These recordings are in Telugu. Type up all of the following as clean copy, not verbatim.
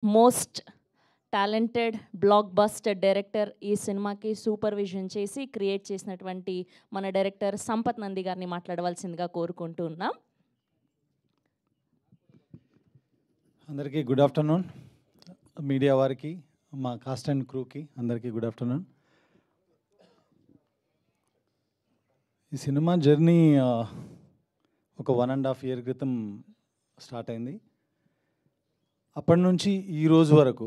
Most talented block buster director ఈ సినిమాకి సూపర్విజన్ చేసి క్రియేట్ చేసినటువంటి మన డైరెక్టర్ సంపత్ నంది గారిని మాట్లాడవలసిందిగా కోరుకుంటూ ఉన్నాం. అందరికీ గుడ్ ఆఫ్టర్నూన్. మీడియా వారికి, మా కాస్ట్ అండ్ క్రూకి అందరికీ గుడ్ ఆఫ్టర్నూన్. ఈ సినిమా జర్నీ ఒక 1.5 year క్రితం స్టార్ట్ అయింది. అప్పటి నుంచి ఈ రోజు వరకు,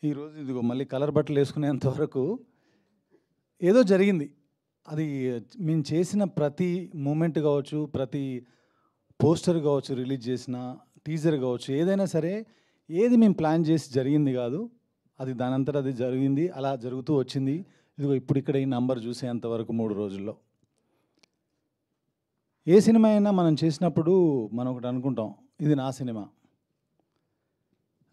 ఈరోజు ఇదిగో మళ్ళీ కలర్ బట్టలు వేసుకునేంత వరకు ఏదో జరిగింది. అది మేము చేసిన ప్రతి మూమెంట్ కావచ్చు, ప్రతి పోస్టర్ కావచ్చు, రిలీజ్ చేసిన టీజర్ కావచ్చు, ఏదైనా సరే ఏది మేము ప్లాన్ చేసి జరిగింది కాదు. అది దానంతట అది జరిగింది, అలా జరుగుతూ వచ్చింది. ఇదిగో ఇప్పుడు ఇక్కడ ఈ నంబర్ చూసేంతవరకు 3 రోజుల్లో. ఏ సినిమా అయినా మనం చేసినప్పుడు మనం ఒకటి అనుకుంటాం, ఇది నా సినిమా.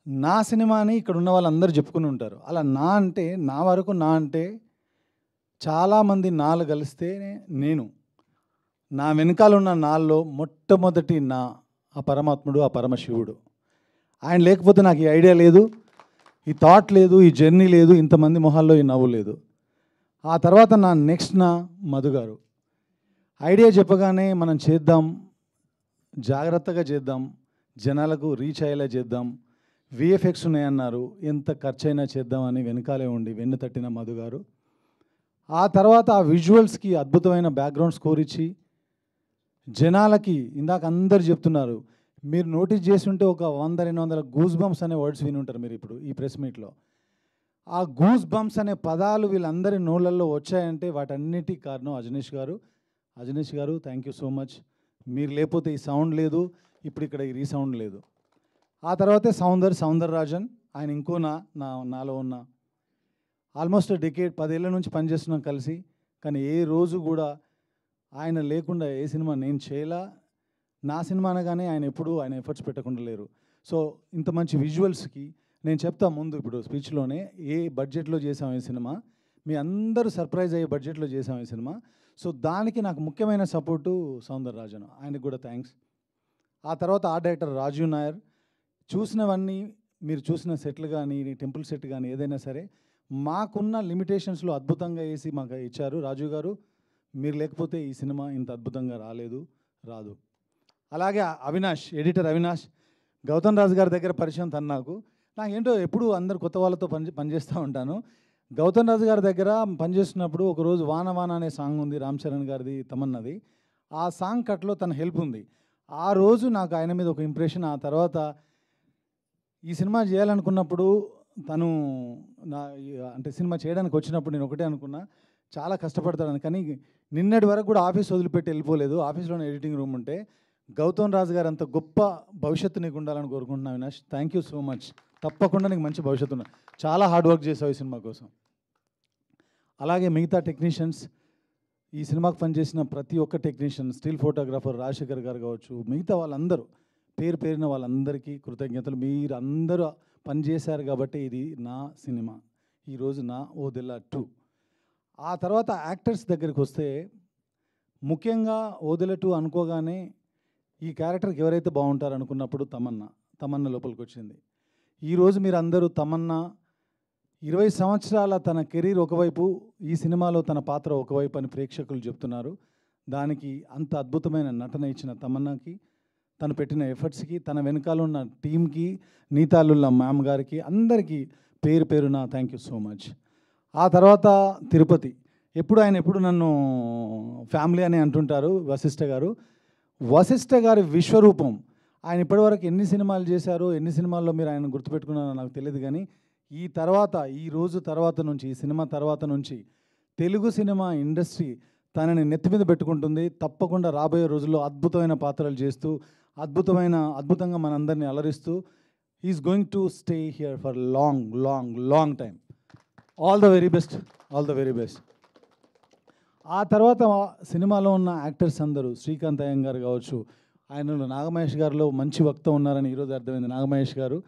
నా సినిమా అని ఇక్కడ ఉన్న వాళ్ళందరూ చెప్పుకుని ఉంటారు. అలా నా అంటే, నా వరకు నా అంటే చాలామంది నాలు కలిస్తే నేను, నా వెనకాలన్న నాల్లో మొట్టమొదటి నా ఆ పరమాత్ముడు, ఆ పరమశివుడు. ఆయన లేకపోతే నాకు ఈ ఐడియా లేదు, ఈ థాట్ లేదు, ఈ జర్నీ లేదు, ఇంతమంది మొహాల్లో ఈ నవ్వు లేదు. ఆ తర్వాత నా నెక్స్ట్ నా మధు గారు. ఐడియా చెప్పగానే మనం చేద్దాం, జాగ్రత్తగా చేద్దాం, జనాలకు రీచ్ అయ్యేలా చేద్దాం, విఎఫ్ఎక్స్ ఉన్నాయన్నారు, ఎంత ఖర్చైనా చేద్దామని వెనకాలే ఉండి వెన్ను తట్టిన మధు గారు. ఆ తర్వాత ఆ విజువల్స్కి అద్భుతమైన బ్యాక్గ్రౌండ్ స్కోర్ ఇచ్చి జనాలకి, ఇందాక అందరు చెప్తున్నారు, మీరు నోటీస్ చేసి ఉంటే ఒక 100-200 గూస్ బంప్స్ అనే వర్డ్స్ విని ఉంటారు మీరు ఇప్పుడు ఈ ప్రెస్ మీట్లో. ఆ గూస్ బంప్స్ అనే పదాలు వీళ్ళందరి నోళ్ళల్లో వచ్చాయంటే వాటన్నిటికీ కారణం అజనీష్ గారు. అజనీష్ గారు, థ్యాంక్ యూ సో మచ్. మీరు లేకపోతే ఈ సౌండ్ లేదు, ఇప్పుడు ఇక్కడ ఈ రీసౌండ్ లేదు. ఆ తర్వాతే సౌందరరాజన్, ఆయన ఇంకో నాలో ఉన్న ఆల్మోస్ట్ డెకేడ్ 10 ఏళ్ళ నుంచి పనిచేస్తున్నాం కలిసి. కానీ ఏ రోజు కూడా ఆయన లేకుండా ఏ సినిమా నేను చేయలా. నా సినిమా అనగానే ఆయన ఎప్పుడూ ఆయన ఎఫర్ట్స్ పెట్టకుండా లేరు. సో ఇంత మంచి విజువల్స్కి నేను చెప్తా ముందు ఇప్పుడు స్పీచ్లోనే, ఏ బడ్జెట్లో చేసాం ఈ సినిమా, మీ అందరూ సర్ప్రైజ్ అయ్యే బడ్జెట్లో చేసాం ఈ సినిమా. సో దానికి నాకు ముఖ్యమైన సపోర్టు సౌందరరాజన్, ఆయనకు కూడా థ్యాంక్స్. ఆ తర్వాత ఆర్ట్ డైరెక్టర్ రాజీవ్ నాయర్. చూసినవన్నీ మీరు చూసిన సెట్లు కానీ, టెంపుల్ సెట్ కానీ ఏదైనా సరే మాకున్న లిమిటేషన్స్లో అద్భుతంగా వేసి మాకు ఇచ్చారు రాజు గారు. మీరు లేకపోతే ఈ సినిమా ఇంత అద్భుతంగా రాదు. అలాగే అవినాష్, ఎడిటర్ అవినాష్, గౌతమ్ రాజు గారి దగ్గర పరిచయం తను నాకేంటో ఎప్పుడు అందరు కొత్త వాళ్ళతో పనిచేస్తూ ఉంటాను. గౌతమ్ రాజు గారి దగ్గర పనిచేస్తున్నప్పుడు ఒకరోజు వాన వాన అనే సాంగ్ ఉంది, రామ్ చరణ్ గారిది, తమన్నది. ఆ సాంగ్ కట్లో తన హెల్ప్ ఉంది. ఆ రోజు నాకు ఆయన మీద ఒక ఇంప్రెషన్. ఆ తర్వాత ఈ సినిమా చేయాలనుకున్నప్పుడు తను అంటే సినిమా చేయడానికి వచ్చినప్పుడు నేను ఒకటే అనుకున్నా, చాలా కష్టపడతాడని. కానీ నిన్నటి వరకు కూడా ఆఫీస్ వదిలిపెట్టి వెళ్ళిపోలేదు. ఆఫీస్లోనే ఎడిటింగ్ రూమ్ ఉంటే. గౌతమ్ రాజు గారు అంత గొప్ప భవిష్యత్తు నీకు ఉండాలని కోరుకుంటున్నాను Avinash. Thank you so much. తప్పకుండా నీకు మంచి భవిష్యత్తు ఉంది. చాలా హార్డ్ వర్క్ చేసావు ఈ సినిమా కోసం. అలాగే మిగతా టెక్నీషియన్స్, ఈ సినిమాకి పనిచేసిన ప్రతి ఒక్క టెక్నీషియన్, స్టిల్ ఫోటోగ్రాఫర్ రాజశేఖర్ గారు కావచ్చు, మిగతా వాళ్ళందరూ పేరున వాళ్ళందరికీ కృతజ్ఞతలు. మీరు అందరూ పనిచేశారు కాబట్టి ఇది నా సినిమా, ఈరోజు నా ఓదెల 2. ఆ తర్వాత యాక్టర్స్ దగ్గరికి వస్తే, ముఖ్యంగా ఓదెల 2 అనుకోగానే ఈ క్యారెక్టర్కి ఎవరైతే బాగుంటారు అనుకున్నప్పుడు తమన్నా లోపలికి వచ్చింది. ఈరోజు మీరు అందరూ తమన్నా 20 సంవత్సరాల తన కెరీర్ ఒకవైపు, ఈ సినిమాలో తన పాత్ర ఒకవైపు అని ప్రేక్షకులు చెప్తున్నారు. దానికి అంత అద్భుతమైన నటన ఇచ్చిన తమన్నాకి, తను పెట్టిన ఎఫర్ట్స్కి, తన వెనకాల ఉన్న టీంకి, నీతాలుల్లా మ్యామ్ గారికి, అందరికీ పేరున థ్యాంక్ యూ సో మచ్. ఆ తర్వాత తిరుపతి. ఎప్పుడు నన్ను ఫ్యామిలీ అని అంటుంటారు వశిష్ఠ గారి విశ్వరూపం. ఆయన ఇప్పటివరకు ఎన్ని సినిమాలు చేశారో, ఎన్ని సినిమాల్లో మీరు ఆయన గుర్తుపెట్టుకున్నారో నాకు తెలియదు. కానీ ఈ సినిమా తర్వాత నుంచి తెలుగు సినిమా ఇండస్ట్రీ తనని నెత్తి మీద పెట్టుకుంటుంది. తప్పకుండా రాబోయే రోజుల్లో అద్భుతమైన పాత్రలు చేస్తూ, అద్భుతంగా మనందరినీ అలరిస్తూ, is going to stay here for long time. All the very best. ఆ తర్వాత సినిమాలో ఉన్న యాక్టర్స్ అందరూ, శ్రీకాంత్ అయ్యం గారు కావచ్చు, ఆయనలో నాగమహేష్ గారిలో మంచి వక్త ఉన్నారని ఈరోజు అర్థమైంది, నాగమహేష్ గారు.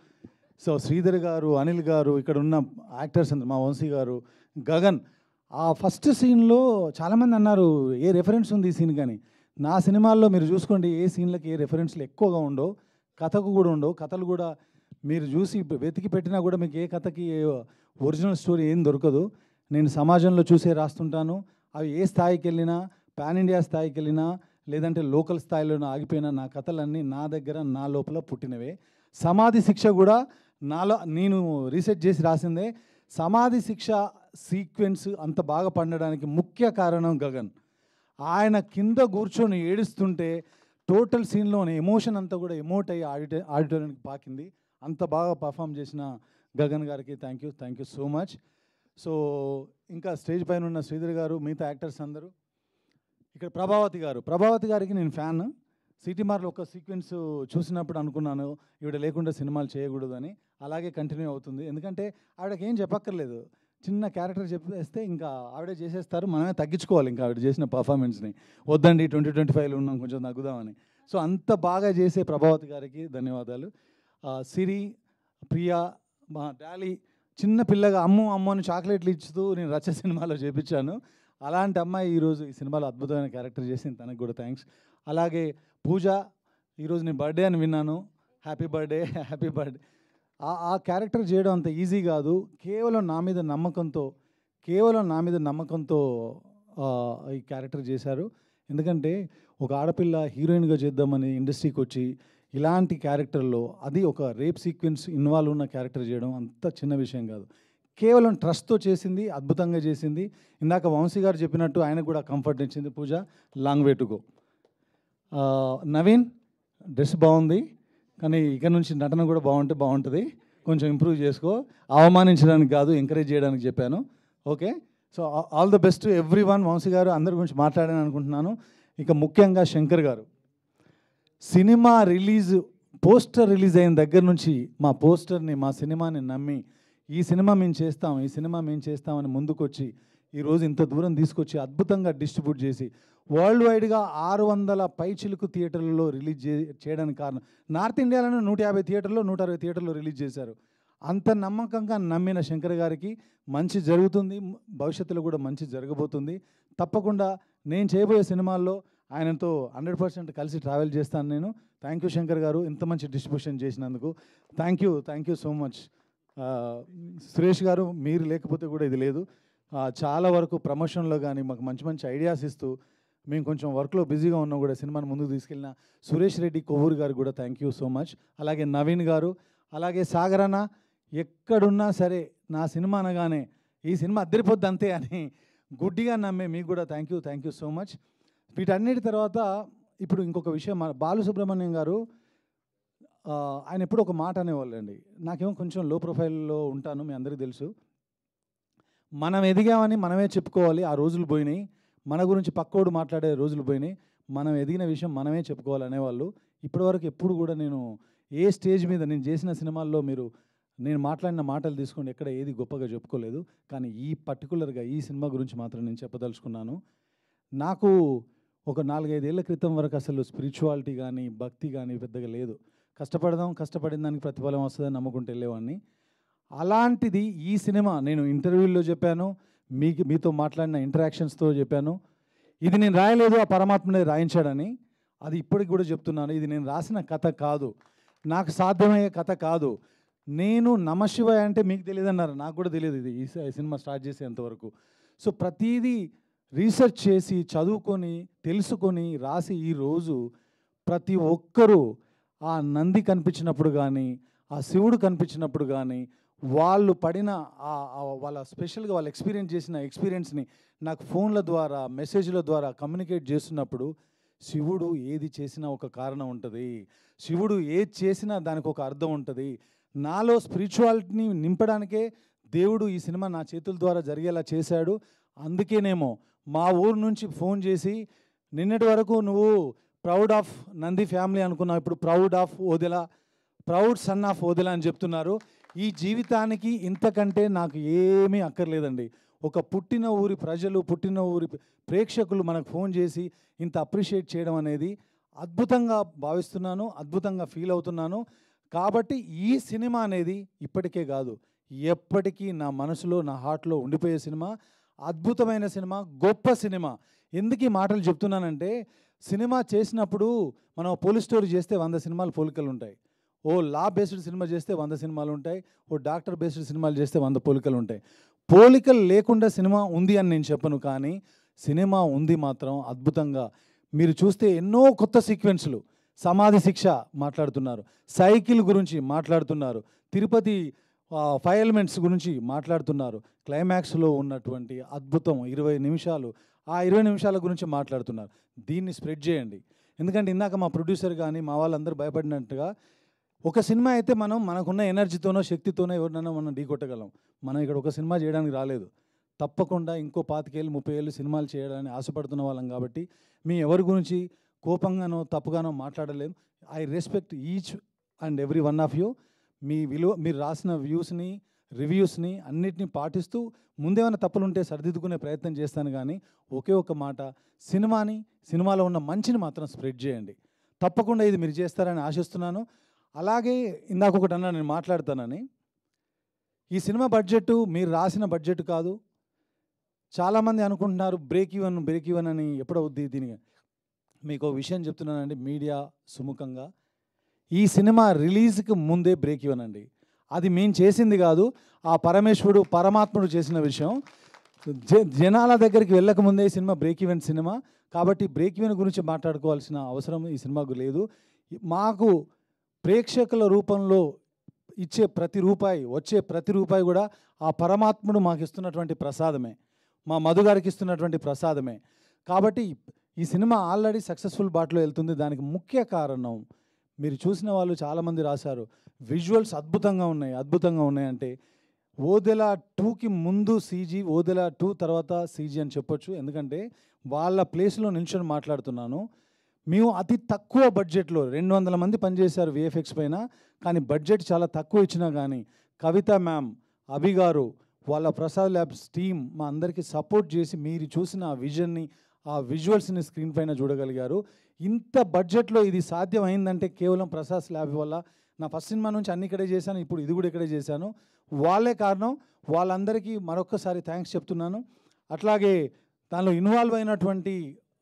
సో శ్రీధర్ గారు, అనిల్ గారు, ఇక్కడ ఉన్న యాక్టర్స్ అందరూ, మా వంశీ గారు, గగన్. ఆ ఫస్ట్ సీన్లో చాలామంది అన్నారు ఏ రెఫరెన్స్ ఉంది ఈ సీన్ కానీ. నా సినిమాల్లో మీరు చూసుకోండి, ఏ సీన్లకి ఏ రెఫరెన్స్లు ఎక్కువగా ఉండవు, కథకు కూడా ఉండవు. కథలు కూడా మీరు చూసి వెతికి పెట్టినా కూడా మీకు ఏ కథకి ఒరిజినల్ స్టోరీ ఏం దొరకదు. నేను సమాజంలో చూసే రాస్తుంటాను. అవి ఏ స్థాయికి వెళ్ళినా, పాన్ ఇండియా స్థాయికి వెళ్ళినా, లేదంటే లోకల్ స్థాయిలో ఆగిపోయినా నా కథలన్నీ నా దగ్గర నా లోపల పుట్టినవే. సమాధి శిక్ష కూడా నాలో నేను రీసెర్చ్ చేసి రాసిందే. సమాధి శిక్ష సీక్వెన్స్ అంత బాగా పండడానికి ముఖ్య కారణం గగన్. ఆయన కింద కూర్చొని ఏడుస్తుంటే టోటల్ సీన్లోని ఎమోషన్ అంతా కూడా ఎమోట్ అయ్యి ఆడిటోరియంకి పాకింది. అంత బాగా పర్ఫామ్ చేసిన గగన్ గారికి thank you so much. So ఇంకా స్టేజ్ పైన ఉన్న శ్రీధర్ గారు, మిగతా యాక్టర్స్ అందరూ, ఇక్కడ ప్రభావతి గారికి నేను ఫ్యాన్. సిటీమార్లో ఒక సీక్వెన్స్ చూసినప్పుడు అనుకున్నాను ఈవిడ లేకుండా సినిమాలు చేయకూడదు అని. అలాగే కంటిన్యూ అవుతుంది. ఎందుకంటే ఆవిడకి ఏం చెప్పక్కర్లేదు, చిన్న క్యారెక్టర్ చెప్పేస్తే ఇంకా ఆవిడే చేసేస్తారు. మనమే తగ్గించుకోవాలి ఇంకా ఆవిడ చేసిన పర్ఫార్మెన్స్ని. వద్దండి 2025లో ఉన్నాం, కొంచెం తగ్గుదామని. సో అంత బాగా చేసే ప్రభావతి గారికి ధన్యవాదాలు. సిరి, ప్రియా, మా డాలీ చిన్న పిల్లగా అమ్ము అని చాక్లెట్లు ఇచ్చుతూ నేను రచ్చ సినిమాలో చేపించాను. అలాంటి అమ్మాయి ఈరోజు ఈ సినిమాలో అద్భుతమైన క్యారెక్టర్ చేసింది, తనకు కూడా థ్యాంక్స్. అలాగే పూజ, ఈరోజు నేను బర్త్డే అని విన్నాను, హ్యాపీ బర్త్డే. ఆ క్యారెక్టర్ చేయడం అంత ఈజీ కాదు. కేవలం నా మీద నమ్మకంతో ఈ క్యారెక్టర్ చేశారు. ఎందుకంటే ఒక ఆడపిల్ల హీరోయిన్గా చేద్దామని ఇండస్ట్రీకి వచ్చి ఇలాంటి క్యారెక్టర్లో, అది ఒక రేప్ సీక్వెన్స్ ఇన్వాల్వ్ ఉన్న క్యారెక్టర్ చేయడం అంత చిన్న విషయం కాదు. కేవలం ట్రస్ట్తో చేసింది, అద్భుతంగా చేసింది. ఇందాక వంశీ గారు చెప్పినట్టు ఆయనకు కూడా కంఫర్ట్ ఇచ్చింది Pooja. Long way to go. Naveen, dress బాగుంది, కానీ ఇక నుంచి నటన కూడా బాగుంటుంది. కొంచెం ఇంప్రూవ్ చేసుకో. అవమానించడానికి కాదు, ఎంకరేజ్ చేయడానికి చెప్పాను. Okay, so all the best to everyone. Vamsi గారు అందరి గురించి మాట్లాడాను అనుకుంటున్నాను. ఇక ముఖ్యంగా శంకర్ గారు, సినిమా పోస్టర్ రిలీజ్ అయిన దగ్గర నుంచి మా సినిమాని నమ్మి ఈ సినిమా మేము చేస్తామని ముందుకొచ్చి ఈరోజు ఇంత దూరం తీసుకొచ్చి అద్భుతంగా డిస్ట్రిబ్యూట్ చేసి వరల్డ్ వైడ్గా 600 పైచిలుకు థియేటర్లలో రిలీజ్ చేయడానికి కారణం, నార్త్ ఇండియాలోనే 150 థియేటర్లో 160 థియేటర్లో రిలీజ్ చేశారు. అంత నమ్మకంగా నమ్మిన శంకర్ గారికి మంచి జరుగుతుంది, భవిష్యత్తులో కూడా మంచి జరగబోతుంది. తప్పకుండా నేను చేయబోయే సినిమాల్లో ఆయనతో 100% కలిసి ట్రావెల్ చేస్తాను నేను. థ్యాంక్ యూ శంకర్ గారు, ఇంత మంచి డిస్ట్రిబ్యూషన్ చేసినందుకు thank you so much. Suresh గారు, మీరు లేకపోతే కూడా ఇది లేదు. చాలా వరకు ప్రమోషన్లో కానీ మాకు మంచి ఐడియాస్ ఇస్తూ, మేము కొంచెం వర్క్లో బిజీగా ఉన్నా కూడా సినిమాని ముందుకు తీసుకెళ్ళిన సురేష్ రెడ్డి కొవ్వూరు గారు కూడా థ్యాంక్ యూ సో మచ్. అలాగే నవీన్ గారు, అలాగే సాగర్ అన్న, ఎక్కడున్నా సరే నా సినిమా అనగానే ఈ సినిమా అద్దరిపోద్ది అంతే అని గుడ్డిగా నమ్మే మీకు కూడా థ్యాంక్ యూ సో మచ్. వీటన్నిటి తర్వాత ఇప్పుడు ఇంకొక విషయం, బాలసుబ్రహ్మణ్యం గారు ఆయన ఎప్పుడు ఒక మాట అనేవాళ్ళు అండి. నాకేమో కొంచెం లో ప్రొఫైల్లో ఉంటాను, మీ అందరికీ తెలుసు. మనం ఎదిగామని మనమే చెప్పుకోవాలి, ఆ రోజులు పోయినాయి. మన గురించి పక్కోడు మాట్లాడే రోజులు పోయినాయి. మనం ఎదిగిన విషయం మనమే చెప్పుకోవాలి అనేవాళ్ళు. ఇప్పటివరకు ఎప్పుడు కూడా నేను ఏ స్టేజ్ మీద నేను చేసిన సినిమాల్లో నేను మాట్లాడిన మాటలు తీసుకోండి, ఎక్కడ ఏది గొప్పగా చెప్పుకోలేదు. కానీ ఈ పర్టికులర్గా ఈ సినిమా గురించి మాత్రం నేను చెప్పదలుచుకున్నాను. నాకు ఒక 4-5 ఏళ్ల క్రితం వరకు అసలు స్పిరిచువాలిటీ కానీ భక్తి కానీ పెద్దగా లేదు. కష్టపడిన దానికి ప్రతిఫలం వస్తుందని నమ్ముకుంటూ వెళ్ళేవాడిని. అలాంటిది ఈ సినిమా, నేను ఇంటర్వ్యూల్లో చెప్పాను, మీతో మాట్లాడిన ఇంటరాక్షన్స్తో చెప్పాను, ఇది నేను రాయలేదు, ఆ పరమాత్మనే రాయించాడని. అది ఇప్పటికి కూడా చెప్తున్నాను. ఇది నేను రాసిన కథ కాదు, నాకు సాధ్యమయ్యే కథ కాదు. నేను నమశివాయ అంటే మీకు తెలియదు అన్నారు, నాకు కూడా తెలియదు ఇది ఈ సినిమా స్టార్ట్ చేసేంతవరకు. సో ప్రతిదీ రీసెర్చ్ చేసి చదువుకొని తెలుసుకొని రాసి ఈరోజు ప్రతి ఒక్కరూ ఆ నంది కనిపించినప్పుడు కానీ, ఆ శివుడు కనిపించినప్పుడు కానీ, వాళ్ళు పడిన వాళ్ళ స్పెషల్గా వాళ్ళు ఎక్స్పీరియన్స్ చేసిన ఎక్స్పీరియన్స్ని నాకు ఫోన్ల ద్వారా మెసేజ్ల ద్వారా కమ్యూనికేట్ చేస్తున్నప్పుడు, శివుడు ఏది చేసినా ఒక కారణం ఉంటుంది, శివుడు ఏది చేసినా దానికి ఒక అర్థం ఉంటుంది. నాలో స్పిరిచువాలిటీని నింపడానికే దేవుడు ఈ సినిమా నా చేతుల ద్వారా జరిగేలా చేశాడు. అందుకేనేమో మా ఊరు నుంచి ఫోన్ చేసి, నిన్నటి వరకు నువ్వు ప్రౌడ్ ఆఫ్ నంది ఫ్యామిలీ అనుకున్నావు, ఇప్పుడు ప్రౌడ్ సన్ ఆఫ్ ఓదెలా అని చెప్తున్నారు. ఈ జీవితానికి ఇంతకంటే నాకు ఏమీ అక్కర్లేదండి. ఒక పుట్టిన ఊరి ప్రజలు, పుట్టిన ఊరి ప్రేక్షకులు మనకు ఫోన్ చేసి ఇంత అప్రిషియేట్ చేయడం అనేది అద్భుతంగా భావిస్తున్నాను, అద్భుతంగా ఫీల్ అవుతున్నాను. కాబట్టి ఈ సినిమా అనేది ఇప్పటికే కాదు, ఎప్పటికీ నా మనసులో, నా హార్ట్లో ఉండిపోయే సినిమా, అద్భుతమైన సినిమా, గొప్ప సినిమా. ఎందుకు ఈ మాటలు చెప్తున్నానంటే, సినిమా చేసినప్పుడు మనం పోలీస్ స్టోరీ చేస్తే 100 సినిమాలు పోలికలు ఉంటాయి. ఓ లా బేస్డ్ సినిమా చేస్తే 100 సినిమాలు ఉంటాయి, ఓ డాక్టర్ బేస్డ్ సినిమాలు చేస్తే 100 పోలికలు ఉంటాయి. పోలికలు లేకుండా సినిమా ఉంది అని నేను చెప్పను, కానీ సినిమా ఉంది మాత్రం అద్భుతంగా. మీరు చూస్తే ఎన్నో కొత్త సీక్వెన్స్లు, సమాధి శిక్ష మాట్లాడుతున్నారు, సైకిల్ గురించి మాట్లాడుతున్నారు, తిరుపతి 5 ఎలిమెంట్స్ గురించి మాట్లాడుతున్నారు, క్లైమాక్స్లో ఉన్నటువంటి అద్భుతం 20 నిమిషాలు, ఆ 20 నిమిషాల గురించి మాట్లాడుతున్నారు. దీన్ని స్ప్రెడ్ చేయండి. ఎందుకంటే ఇందాక మా ప్రొడ్యూసర్ కానీ మా వాళ్ళందరూ భయపడినట్టుగా, ఒక సినిమా అయితే మనకున్న ఎనర్జీతోనో శక్తితోనో ఎవరినైనా మనం ఢీకొట్టగలం. మనం ఇక్కడ ఒక సినిమా చేయడానికి రాలేదు, తప్పకుండా ఇంకో 25 ఏళ్ళు 30 ఏళ్ళు సినిమాలు చేయడానికి ఆశపడుతున్న వాళ్ళం. కాబట్టి మీ ఎవరి గురించి కోపంగానో తప్పుగానో మాట్లాడలేము. I respect each and every one of you. మీరు రాసిన వ్యూస్ని, రివ్యూస్ని అన్నిటినీ పాటిస్తూ ముందేమైనా తప్పులుంటే సరిదిద్దుకునే ప్రయత్నం చేస్తాను. కానీ ఒకే ఒక మాట, సినిమాలో ఉన్న మంచిని మాత్రం స్ప్రెడ్ చేయండి. తప్పకుండా ఇది మీరు చేస్తారని ఆశిస్తున్నాను. అలాగే ఇందాక ఒకటి అన్నా, నేను మాట్లాడతానని, ఈ సినిమా బడ్జెట్ మీరు రాసిన బడ్జెట్ కాదు. చాలామంది అనుకుంటున్నారు బ్రేక్ ఈవెన్ అని ఎప్పుడవుద్ది. దీనికి మీకు ఒక విషయం చెప్తున్నానండి మీడియా సుముఖంగా, ఈ సినిమా రిలీజ్కి ముందే బ్రేక్ ఈవెన్ అండి. అది మేము చేసింది కాదు, ఆ పరమాత్ముడు చేసిన విషయం. జనాల దగ్గరికి వెళ్ళకముందే ఈ సినిమా బ్రేక్ ఈవెన్ సినిమా. కాబట్టి బ్రేక్ ఈవెన్ గురించి మాట్లాడుకోవాల్సిన అవసరం ఈ సినిమాకు లేదు. మాకు ప్రేక్షకుల రూపంలో ఇచ్చే ప్రతి రూపాయి, వచ్చే ప్రతి రూపాయి కూడా ఆ పరమాత్ముడు మాకు ఇస్తున్నటువంటి ప్రసాదమే, మా మధు గారికి ఇస్తున్నటువంటి ప్రసాదమే. కాబట్టి ఈ సినిమా ఆల్రెడీ సక్సెస్ఫుల్ బాటలో వెళ్తుంది. దానికి ముఖ్య కారణం మీరు చూసిన వాళ్ళు చాలామంది రాశారు, విజువల్స్ అద్భుతంగా ఉన్నాయి అంటే ఓదెల 2కి ముందు సీజీ, ఓదెల 2 తర్వాత సీజీ అని చెప్పొచ్చు. ఎందుకంటే వాళ్ళ ప్లేస్లో నిల్చొని మాట్లాడుతున్నాను. మేము అతి తక్కువ బడ్జెట్లో 200 మంది పనిచేశారు విఎఫ్ఎక్స్ పైన, కానీ బడ్జెట్ చాలా తక్కువ ఇచ్చినా కానీ కవిత మ్యామ్, అభి గారు, వాళ్ళ ప్రసాద్ ల్యాబ్స్ టీమ్ మా అందరికీ సపోర్ట్ చేసి మీరు చూసిన ఆ విజన్ని, ఆ విజువల్స్ని స్క్రీన్ పైన చూడగలిగారు. ఇంత బడ్జెట్లో ఇది సాధ్యం అయిందంటే కేవలం ప్రసాద్ ల్యాబ్ వల్ల. నా ఫస్ట్ సినిమా నుంచి అన్ని ఇక్కడే చేశాను, ఇప్పుడు ఇది కూడా ఇక్కడే చేశాను. వాళ్ళే కారణం. వాళ్ళందరికీ మరొక్కసారి థ్యాంక్స్ చెప్తున్నాను. అట్లాగే దానిలో ఇన్వాల్వ్ అయినటువంటి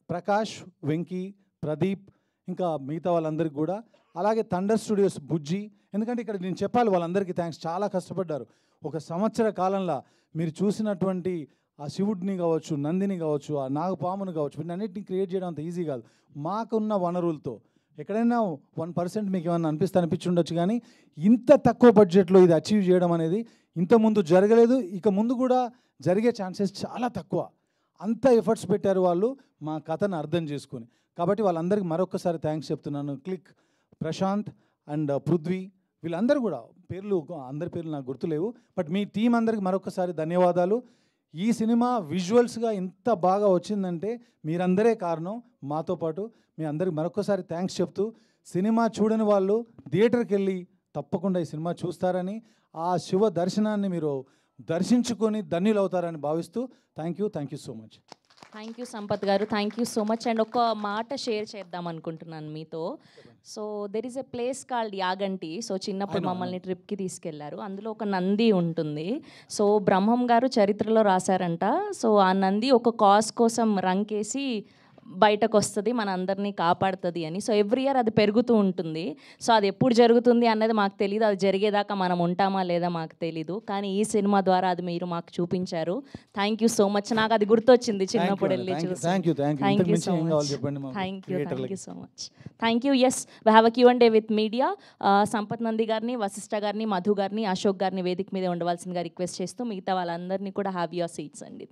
ప్రకాష్, వెంకీ, ప్రదీప్, ఇంకా మిగతా వాళ్ళందరికీ కూడా, అలాగే థండర్ స్టూడియోస్ బుజ్జి. ఎందుకంటే ఇక్కడ నేను చెప్పాలి వాళ్ళందరికీ థ్యాంక్స్, చాలా కష్టపడ్డారు. 1 సంవత్సర కాలంలో మీరు చూసినటువంటి ఆ శివుడిని కావచ్చు, నందిని కావచ్చు, ఆ నాగపామును కావచ్చు, వీటన్నిటిని క్రియేట్ చేయడం అంత ఈజీ కాదు. మాకున్న వనరులతో ఎక్కడైనా 1% మీకు ఏమన్నా అనిపించి ఉండొచ్చు, కానీ ఇంత తక్కువ బడ్జెట్లో ఇది అచీవ్ చేయడం అనేది ఇంతకుముందు జరగలేదు, ఇక ముందు కూడా జరిగే ఛాన్సెస్ చాలా తక్కువ. అంత ఎఫర్ట్స్ పెట్టారు వాళ్ళు మా కథను అర్థం చేసుకొని. కాబట్టి వాళ్ళందరికీ మరొకసారి థ్యాంక్స్ చెప్తున్నాను. క్లిక్, ప్రశాంత్ అండ్ పృథ్వీ, వీళ్ళందరూ కూడా అందరి పేర్లు నాకు గుర్తులేవు, బట్ మీ టీం అందరికి మరొకసారి ధన్యవాదాలు. ఈ సినిమా విజువల్స్గా ఇంత బాగా వచ్చిందంటే మీరందరే కారణం. మాతో పాటు మీ అందరికి మరొకసారి థ్యాంక్స్ చెప్తూ, సినిమా చూడని వాళ్ళు థియేటర్కి వెళ్ళి తప్పకుండా ఈ సినిమా చూస్తారని, ఆ శివ దర్శనాన్ని మీరు దర్శించుకొని ధన్యులు అవుతారని భావిస్తూ thank you so much. Thank you Sampath garu, thank you so much. And ఒక మాట షేర్ చేద్దాం అనుకుంటున్నాను మీతో. So there is a place called Yaganti. So చిన్నప్పుడు మమ్మల్ని ట్రిప్కి తీసుకెళ్లారు. అందులో ఒక నంది ఉంటుంది. సో బ్రహ్మం గారు చరిత్రలో రాశారంట. సో ఆ నంది ఒక కాజ్ కోసం రంకేసి బయటకు వస్తుంది, మన అందరినీ కాపాడుతుంది అని. సో ఎవ్రీ ఇయర్ అది పెరుగుతూ ఉంటుంది. సో అది ఎప్పుడు జరుగుతుంది అన్నది మాకు తెలియదు, అది జరిగేదాకా మనం ఉంటామా లేదా మాకు తెలీదు. కానీ ఈ సినిమా ద్వారా అది మీరు మాకు చూపించారు. Thank you so much. నాకు అది గుర్తొచ్చింది చిన్నప్పుడు వెళ్ళి చూసి. Thank you so much. Thank you. Yes, we have a Q&A with media. Sampath Nandi గారిని, వశిష్ఠ గారిని, మధు గారిని, అశోక్ గారిని వేదిక మీద ఉండవలసిందిగా రిక్వెస్ట్ చేస్తూ మిగతా వాళ్ళందరినీ కూడా హ్యావ్ యువర్ సీట్స్ అండి.